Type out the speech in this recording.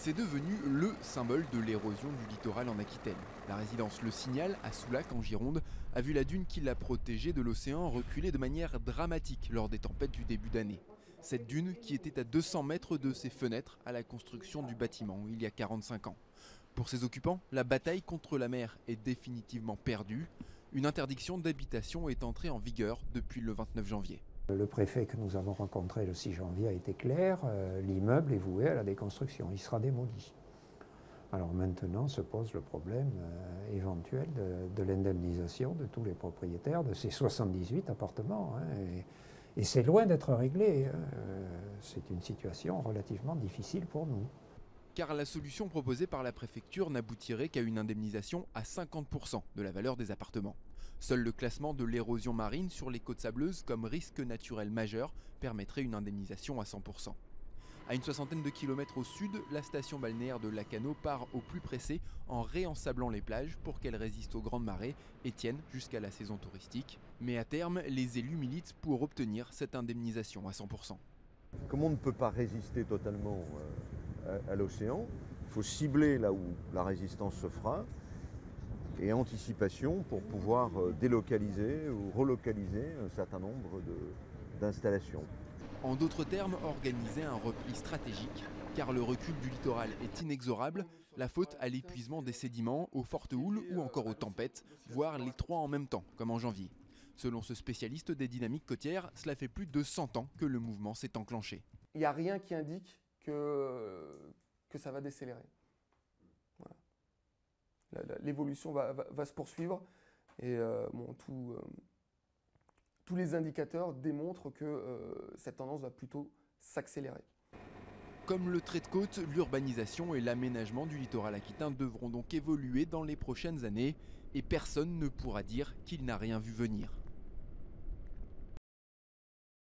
C'est devenu le symbole de l'érosion du littoral en Aquitaine. La résidence Le Signal, à Soulac en Gironde, a vu la dune qui l'a protégée de l'océan reculer de manière dramatique lors des tempêtes du début d'année. Cette dune qui était à 200 mètres de ses fenêtres à la construction du bâtiment il y a 45 ans. Pour ses occupants, la bataille contre la mer est définitivement perdue. Une interdiction d'habitation est entrée en vigueur depuis le 29 janvier. Le préfet que nous avons rencontré le 6 janvier a été clair, l'immeuble est voué à la déconstruction, il sera démoli. Alors maintenant se pose le problème éventuel de l'indemnisation de tous les propriétaires de ces 78 appartements. Et c'est loin d'être réglé, c'est une situation relativement difficile pour nous. Car la solution proposée par la préfecture n'aboutirait qu'à une indemnisation à 50% de la valeur des appartements. Seul le classement de l'érosion marine sur les côtes sableuses comme risque naturel majeur permettrait une indemnisation à 100%. À une soixantaine de kilomètres au sud, la station balnéaire de Lacanau part au plus pressé en réensablant les plages pour qu'elles résistent aux grandes marées et tiennent jusqu'à la saison touristique. Mais à terme, les élus militent pour obtenir cette indemnisation à 100%. Comme on ne peut pas résister totalement à l'océan, il faut cibler là où la résistance se fera et anticipation pour pouvoir délocaliser ou relocaliser un certain nombre d'installations. En d'autres termes, organiser un repli stratégique, car le recul du littoral est inexorable, la faute à l'épuisement des sédiments, aux fortes houles ou encore aux tempêtes, voire les trois en même temps, comme en janvier. Selon ce spécialiste des dynamiques côtières, cela fait plus de 100 ans que le mouvement s'est enclenché. Il n'y a rien qui indique que ça va décélérer. Voilà. L'évolution va se poursuivre et tous les indicateurs démontrent que cette tendance va plutôt s'accélérer. Comme le trait de côte, l'urbanisation et l'aménagement du littoral aquitain devront donc évoluer dans les prochaines années et personne ne pourra dire qu'il n'a rien vu venir.